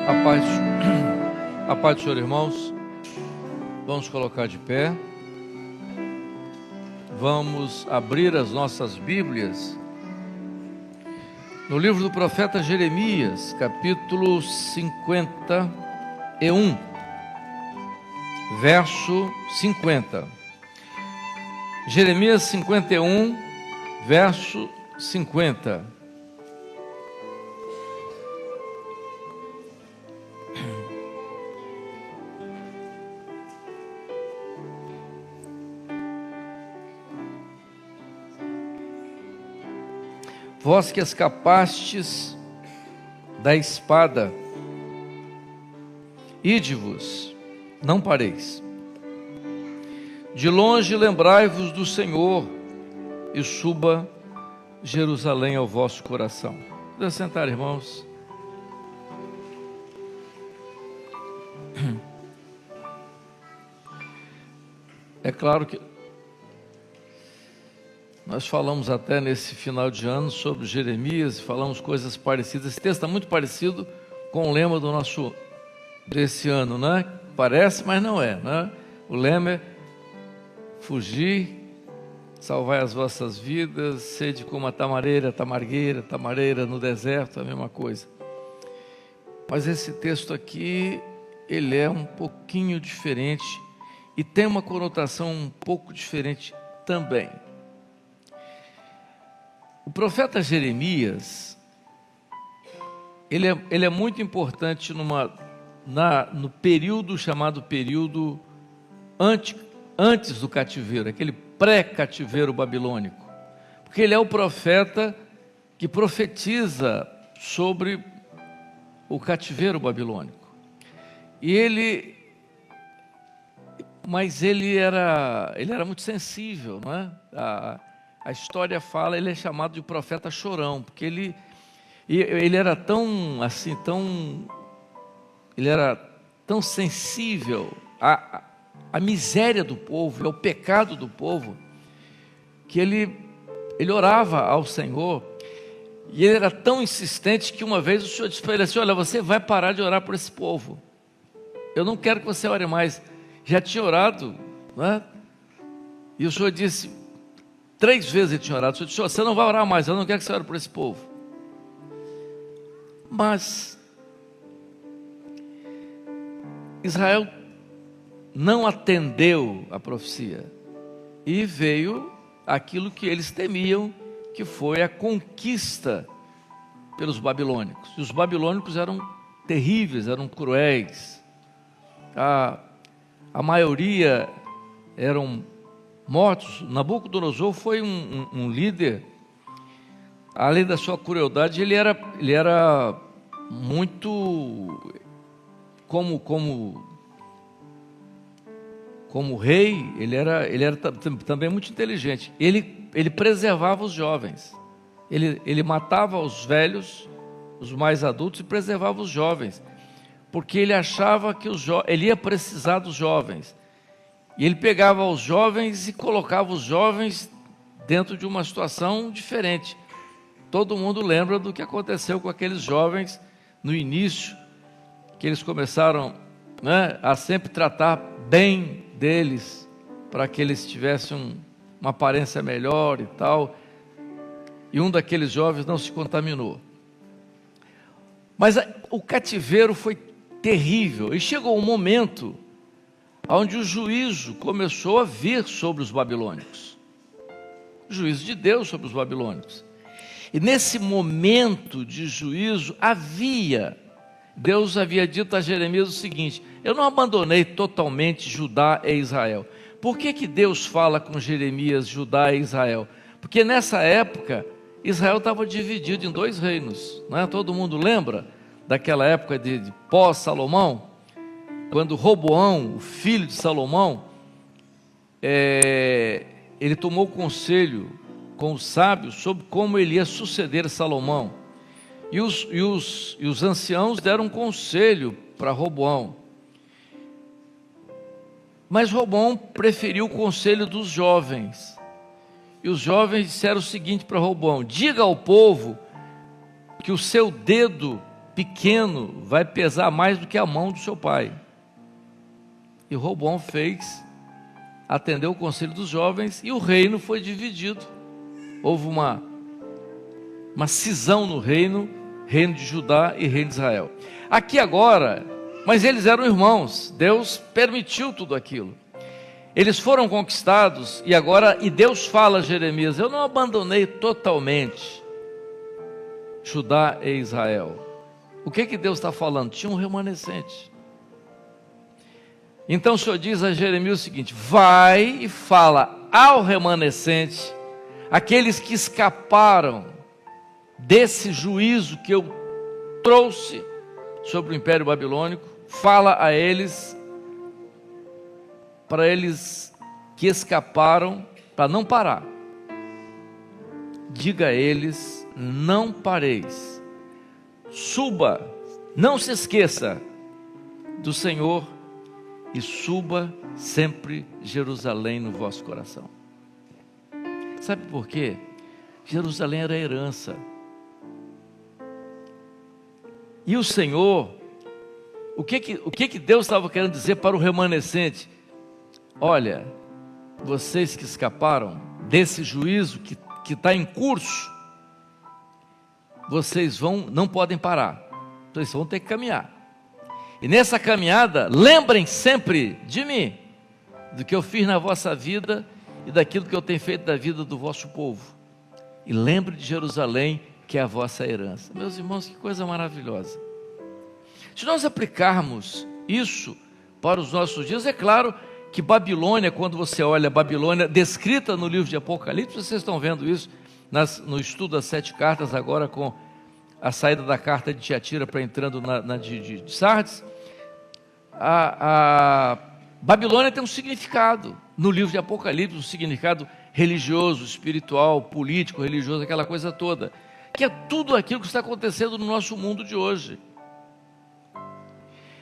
A paz, a paz do Senhor, irmãos. Vamos colocar de pé. Vamos abrir as nossas Bíblias no livro do profeta Jeremias, capítulo 51, verso 50. Jeremias 51, verso 50. Vós que escapastes da espada, ide-vos, não pareis. De longe lembrai-vos do Senhor e suba Jerusalém ao vosso coração. Vamos sentar, irmãos. É claro que nós falamos até nesse final de ano sobre Jeremias, falamos coisas parecidas. Esse texto está muito parecido com o lema desse ano, né? Parece, mas não é, né? O lema é: fugir, salvai as vossas vidas, sede como a tamareira no deserto, a mesma coisa. Mas esse texto aqui, ele é um pouquinho diferente e tem uma conotação um pouco diferente também. O profeta Jeremias, ele é muito importante no período chamado período antes do cativeiro, aquele pré-cativeiro babilônico, porque ele é o profeta que profetiza sobre o cativeiro babilônico. Mas ele era muito sensível, não é? A história fala, ele é chamado de profeta chorão, porque ele era ele era tão sensível à miséria do povo, ao pecado do povo, que ele orava ao Senhor, e ele era tão insistente que uma vez o Senhor disse para ele assim: olha, você vai parar de orar por esse povo, eu não quero que você ore mais. Já tinha orado, não é? E o Senhor disse, 3 vezes ele tinha orado, o Senhor disse: você não vai orar mais, eu não quero que você ore por esse povo. Mas Israel não atendeu a profecia, e veio aquilo que eles temiam, que foi a conquista pelos babilônicos. E os babilônicos eram terríveis, eram cruéis, a maioria eram mortos. Nabucodonosor foi um líder, além da sua crueldade, ele era muito, como rei, ele era também muito inteligente. Ele preservava os jovens, ele matava os velhos, os mais adultos, e preservava os jovens, porque ele achava que ele ia precisar dos jovens. E ele pegava os jovens e colocava os jovens dentro de uma situação diferente. Todo mundo lembra do que aconteceu com aqueles jovens no início, que eles começaram, né, a sempre tratar bem deles, para que eles tivessem uma aparência melhor e tal. E um daqueles jovens não se contaminou. Mas o cativeiro foi terrível, e chegou um momento onde o juízo começou a vir sobre os babilônicos, o juízo de Deus sobre os babilônicos. E nesse momento de juízo, Deus havia dito a Jeremias o seguinte: eu não abandonei totalmente Judá e Israel. Por que Deus fala com Jeremias, Judá e Israel? Porque nessa época, Israel estava dividido em 2 reinos, não é? Todo mundo lembra daquela época de pós-Salomão, quando Roboão, o filho de Salomão, ele tomou conselho com os sábios sobre como ele ia suceder Salomão. E os anciãos deram conselho para Roboão. Mas Roboão preferiu o conselho dos jovens. E os jovens disseram o seguinte para Roboão: diga ao povo que o seu dedo pequeno vai pesar mais do que a mão do seu pai. E Roboão atendeu o conselho dos jovens, e o reino foi dividido. Houve uma cisão no reino de Judá e reino de Israel. Aqui agora, mas eles eram irmãos, Deus permitiu tudo aquilo. Eles foram conquistados, e Deus fala a Jeremias: eu não abandonei totalmente Judá e Israel. O que Deus está falando? Tinha um remanescente. Então o Senhor diz a Jeremias o seguinte: vai e fala ao remanescente, aqueles que escaparam desse juízo que eu trouxe sobre o Império Babilônico, fala a eles, para eles que escaparam, para não parar. Diga a eles: não pareis, suba, não se esqueça do Senhor, e suba sempre Jerusalém no vosso coração. Sabe por quê? Jerusalém era a herança. E o Senhor, o que Deus estava querendo dizer para o remanescente? Olha, vocês que escaparam desse juízo que está em curso, vocês não podem parar, então vocês vão ter que caminhar. E nessa caminhada, lembrem sempre de mim, do que eu fiz na vossa vida e daquilo que eu tenho feito da vida do vosso povo. E lembre de Jerusalém, que é a vossa herança. Meus irmãos, que coisa maravilhosa. Se nós aplicarmos isso para os nossos dias, é claro que Babilônia, quando você olha a Babilônia descrita no livro de Apocalipse, vocês estão vendo isso no estudo das 7 cartas, agora com a saída da carta de Tiatira para entrando na de Sardes. A Babilônia tem um significado no livro de Apocalipse, um significado religioso, espiritual, político, religioso, aquela coisa toda, que é tudo aquilo que está acontecendo no nosso mundo de hoje.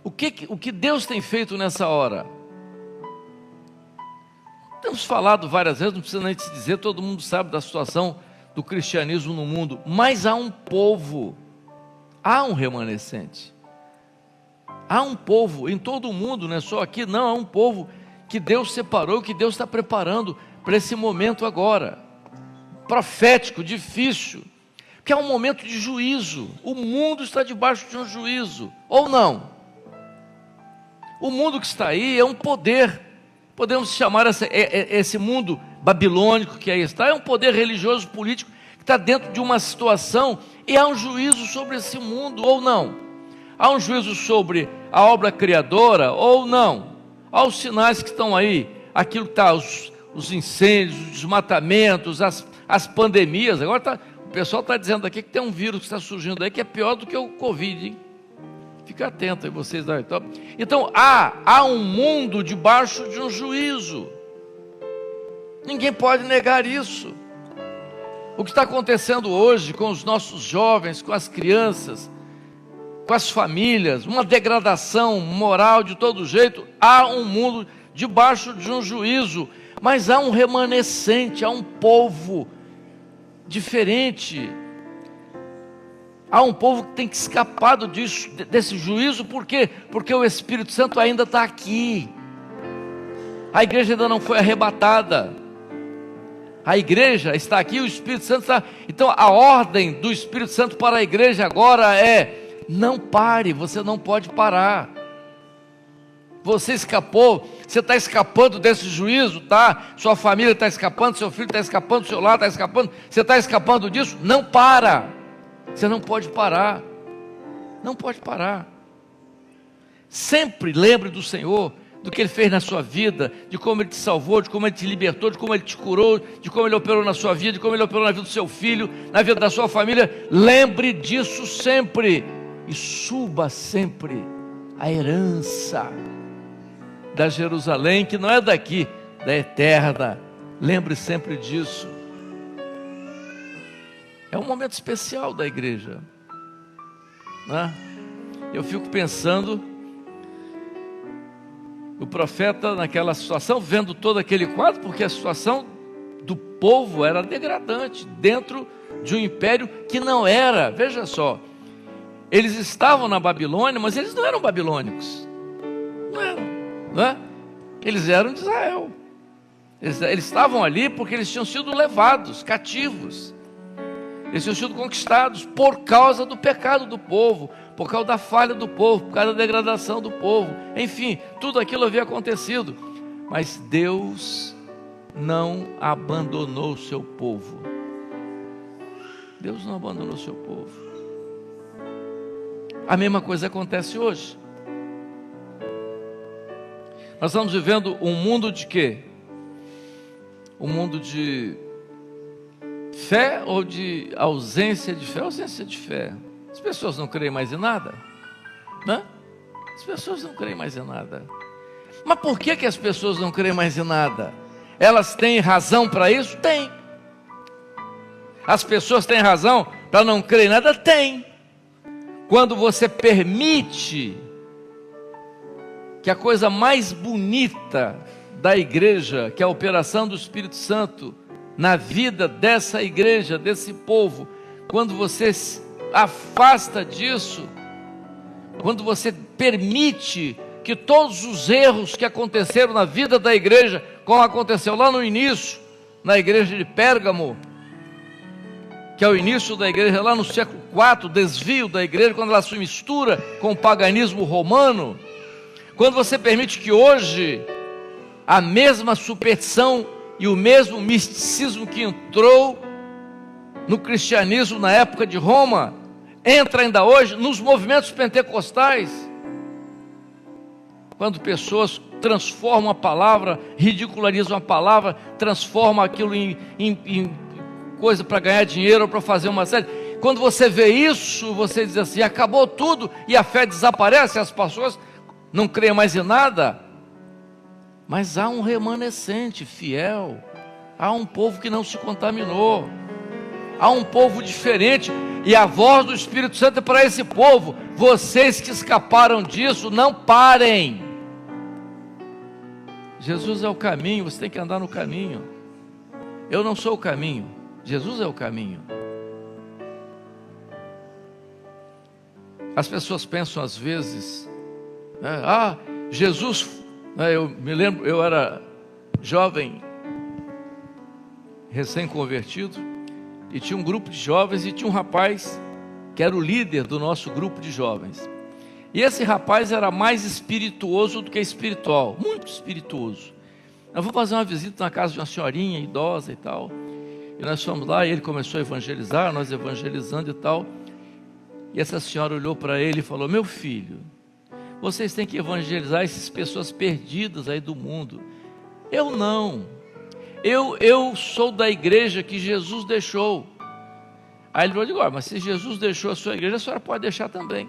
O que Deus tem feito nessa hora? Temos falado várias vezes, não precisa nem se dizer, todo mundo sabe da situação do cristianismo no mundo, mas há um povo, há um remanescente, há um povo em todo o mundo, não é só aqui, não, há um povo que Deus separou, que Deus está preparando para esse momento agora, profético, difícil, que é um momento de juízo. O mundo está debaixo de um juízo, ou não? O mundo que está aí é um poder, podemos chamar esse mundo babilônico que aí está, é um poder religioso, político, que está dentro de uma situação, e há um juízo sobre esse mundo, ou não? Há um juízo sobre a obra criadora, ou não? Há os sinais que estão aí, aquilo que está, os incêndios, os desmatamentos, as pandemias. Agora o pessoal está dizendo aqui que tem um vírus que está surgindo aí, que é pior do que o Covid, hein? Fica atento aí vocês. Então há um mundo debaixo de um juízo. Ninguém pode negar isso. O que está acontecendo hoje com os nossos jovens, com as crianças, com as famílias, uma degradação moral de todo jeito. Há um mundo debaixo de um juízo, mas há um remanescente, há um povo diferente. Há um povo que tem que escapar desse juízo. Por quê? Porque o Espírito Santo ainda está aqui. A igreja ainda não foi arrebatada. A igreja está aqui, o Espírito Santo está. Então a ordem do Espírito Santo para a igreja agora é: não pare, você não pode parar. Você escapou, você está escapando desse juízo, tá? Sua família está escapando, seu filho está escapando, seu lar está escapando, você está escapando disso. Não para. Você não pode parar, não pode parar. Sempre lembre do Senhor, do que Ele fez na sua vida, de como Ele te salvou, de como Ele te libertou, de como Ele te curou, de como Ele operou na sua vida, de como Ele operou na vida do seu filho, na vida da sua família. Lembre disso sempre e suba sempre a herança da Jerusalém, que não é daqui, da eterna. Lembre sempre disso. É um momento especial da igreja, né? Eu fico pensando, o profeta naquela situação, vendo todo aquele quadro, porque a situação do povo era degradante, dentro de um império que não era, veja só, Eles estavam na Babilônia, mas eles não eram babilônicos. Não eram, não é? Eles eram de Israel. Eles estavam ali porque eles tinham sido levados, cativos. Eles tinham sido conquistados por causa do pecado do povo, por causa da falha do povo, por causa da degradação do povo. Enfim, tudo aquilo havia acontecido. Mas Deus não abandonou o seu povo. Deus não abandonou o seu povo. A mesma coisa acontece hoje. Nós estamos vivendo um mundo de quê? Um mundo de fé ou de ausência de fé? Ausência de fé. As pessoas não creem mais em nada, né? As pessoas não creem mais em nada. Mas por que as pessoas não creem mais em nada? Elas têm razão para isso? Tem. As pessoas têm razão para não crer em nada? Tem. Quando você permite que a coisa mais bonita da igreja, que é a operação do Espírito Santo na vida dessa igreja, desse povo, quando você se afasta disso, quando você permite que todos os erros que aconteceram na vida da igreja, como aconteceu lá no início, na igreja de Pérgamo, que é o início da igreja lá no século IV, o desvio da igreja, quando ela se mistura com o paganismo romano, quando você permite que hoje a mesma superstição e o mesmo misticismo que entrou no cristianismo na época de Roma, entra ainda hoje nos movimentos pentecostais, quando pessoas transformam a palavra, ridicularizam a palavra, transformam aquilo em coisa para ganhar dinheiro ou para fazer uma série. Quando você vê isso, você diz assim: acabou tudo e a fé desaparece, as pessoas não creem mais em nada. Mas há um remanescente fiel, há um povo que não se contaminou, há um povo diferente, e a voz do Espírito Santo é para esse povo: vocês que escaparam disso, não parem. Jesus é o caminho, você tem que andar no caminho. Eu não sou o caminho, Jesus é o caminho. As pessoas pensam às vezes, Jesus, eu me lembro, eu era jovem, recém-convertido, e tinha um grupo de jovens, e tinha um rapaz que era o líder do nosso grupo de jovens, e esse rapaz era mais espirituoso do que espiritual, muito espirituoso. Nós vamos fazer uma visita na casa de uma senhorinha idosa e tal, e nós fomos lá, e ele começou a evangelizar, nós evangelizando e tal, e essa senhora olhou para ele e falou: meu filho, vocês têm que evangelizar essas pessoas perdidas aí do mundo. Eu não, eu sou da igreja que Jesus deixou. Aí ele falou: mas se Jesus deixou a sua igreja, a senhora pode deixar também.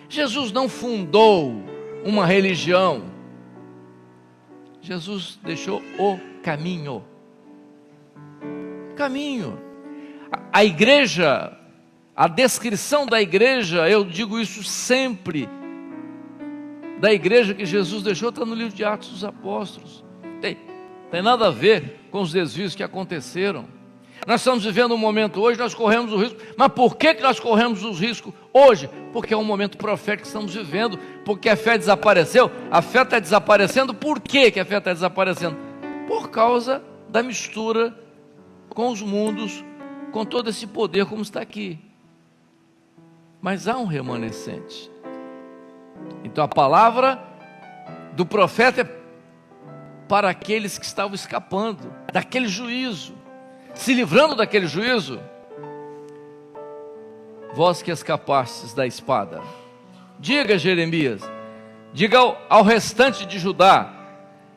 Jesus não fundou uma religião, Jesus deixou o caminho. A igreja, a descrição da igreja, eu digo isso sempre, da igreja que Jesus deixou, está no livro de Atos dos Apóstolos. Tem nada a ver com os desvios que aconteceram. Nós estamos vivendo um momento hoje, nós corremos o risco. Mas por que nós corremos o risco hoje? Porque é um momento profético que estamos vivendo, porque a fé desapareceu. A fé está desaparecendo. Por que a fé está desaparecendo? Por causa da mistura com os mundos, com todo esse poder como está aqui. Mas há um remanescente. Então a palavra do profeta é para aqueles que estavam escapando daquele juízo, se livrando daquele juízo. Vós que escapastes da espada, diga, Jeremias, diga ao restante de Judá,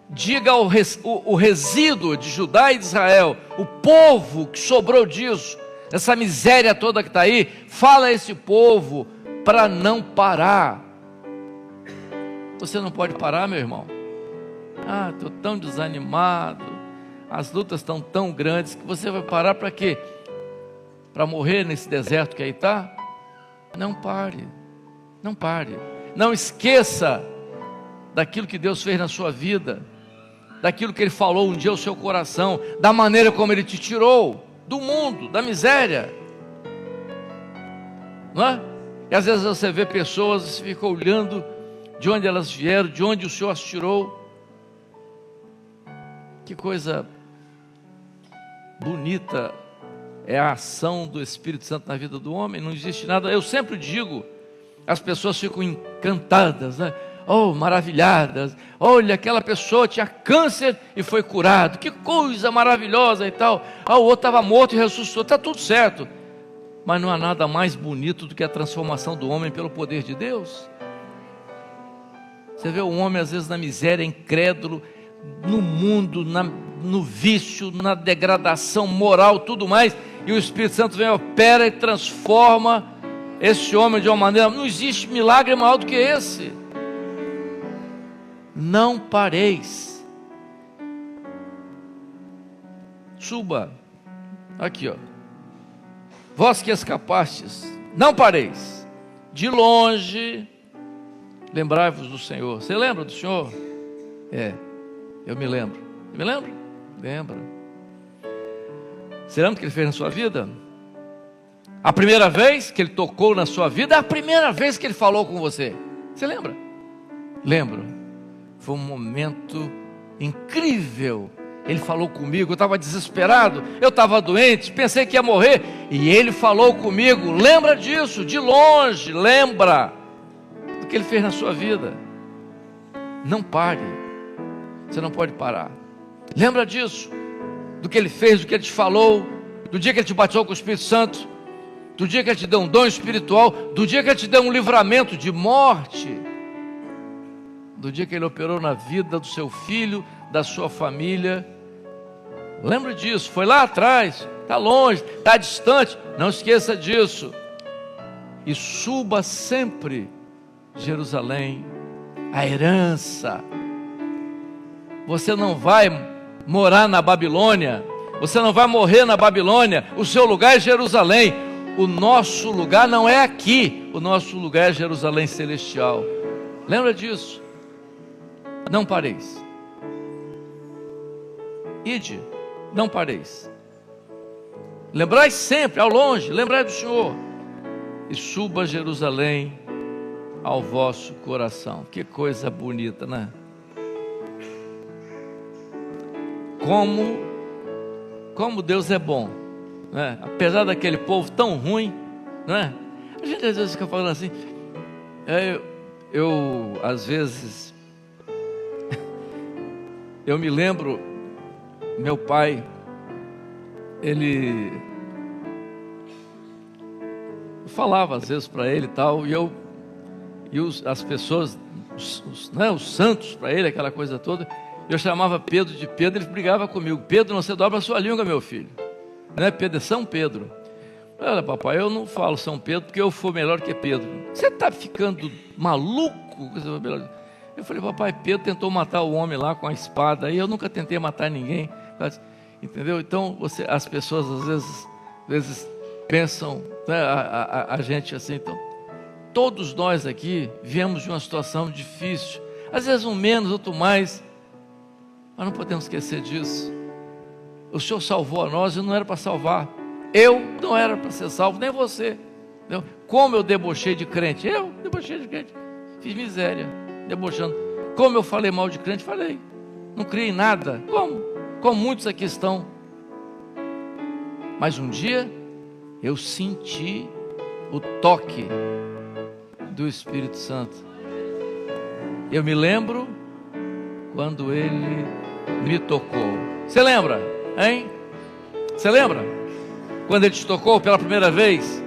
diga o resíduo de Judá e de Israel, o povo que sobrou disso, essa miséria toda que está aí, fala a esse povo para não parar. Você não pode parar, meu irmão. Estou tão desanimado, as lutas estão tão grandes, que você vai parar para quê? Para morrer nesse deserto que aí está? Não pare, não pare, não esqueça daquilo que Deus fez na sua vida, daquilo que Ele falou um dia ao seu coração, da maneira como Ele te tirou do mundo, da miséria. não é? E às vezes você vê pessoas e fica olhando de onde elas vieram, de onde o Senhor as tirou. Que coisa bonita é a ação do Espírito Santo na vida do homem. Não existe nada, eu sempre digo, as pessoas ficam encantadas, né? Oh, maravilhadas, olha, aquela pessoa tinha câncer e foi curado, que coisa maravilhosa e tal. O outro estava morto e ressuscitou, está tudo certo. Mas não há nada mais bonito do que a transformação do homem pelo poder de Deus. Você vê o homem às vezes na miséria, incrédulo, no mundo, no vício, na degradação moral, tudo mais, e o Espírito Santo vem, opera e transforma esse homem de uma maneira. Não existe milagre maior do que esse. Não pareis. Suba aqui, ó. Vós que escapastes, não pareis. De longe lembrai-vos do Senhor. Você lembra do Senhor? Eu me lembro. Me lembro? Lembra. Você lembra o que Ele fez na sua vida? A primeira vez que Ele tocou na sua vida, a primeira vez que Ele falou com você. Você lembra? Lembro. Foi um momento incrível. Ele falou comigo, eu estava desesperado, eu estava doente, pensei que ia morrer, e Ele falou comigo. Lembra disso, de longe, lembra do que Ele fez na sua vida. Não pare, você não pode parar. Lembra disso, do que Ele fez, do que Ele te falou, do dia que Ele te batizou com o Espírito Santo, do dia que Ele te deu um dom espiritual, do dia que Ele te deu um livramento de morte, do dia que Ele operou na vida do seu filho, da sua família. Lembra disso, foi lá atrás, está longe, está distante, não esqueça disso. E suba sempre, Jerusalém, a herança. Você não vai morar na Babilônia, você não vai morrer na Babilônia, o seu lugar é Jerusalém. O nosso lugar não é aqui, o nosso lugar é Jerusalém celestial. Lembra disso? Não pareis. Ide, não pareis. Lembrai sempre, ao longe, lembrai do Senhor. E suba Jerusalém ao vosso coração. Que coisa bonita, né? Como Deus é bom, né? Apesar daquele povo tão ruim, né? A gente às vezes fica falando assim, eu às vezes, eu me lembro, meu pai, ele, eu falava às vezes para ele e tal, as pessoas, os santos para ele, aquela coisa toda, eu chamava Pedro de Pedro, ele brigava comigo. Pedro, não se dobra a sua língua, meu filho. Não é Pedro, é São Pedro. Olha, papai, eu não falo São Pedro porque eu for melhor que Pedro. Você está ficando maluco? Eu falei, papai, Pedro tentou matar o homem lá com a espada, e eu nunca tentei matar ninguém. Entendeu? Então, as pessoas às vezes pensam, né, a gente assim. Então, todos nós aqui viemos de uma situação difícil. Às vezes um menos, outro mais. Mas não podemos esquecer disso. O Senhor salvou a nós e não era para salvar. Eu não era para ser salvo, nem você. Entendeu? Como eu debochei de crente? Eu debochei de crente. Fiz miséria, debochando. Como eu falei mal de crente? Falei. Não criei nada. Como muitos aqui estão. Mas um dia eu senti o toque do Espírito Santo. Eu me lembro quando Ele me tocou. Você lembra? Hein? Você lembra? Quando Ele te tocou pela primeira vez?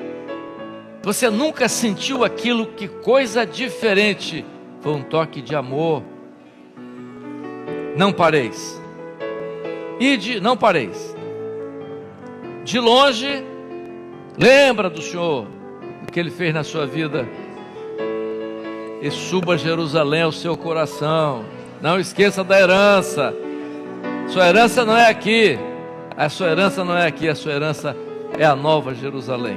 Você nunca sentiu aquilo? Que coisa diferente. Foi um toque de amor. Não pareis. Ide, não pareis. De longe, lembra do Senhor, o que Ele fez na sua vida. E suba Jerusalém ao seu coração. Não esqueça da herança. Sua herança não é aqui. A sua herança não é aqui. A sua herança é a nova Jerusalém.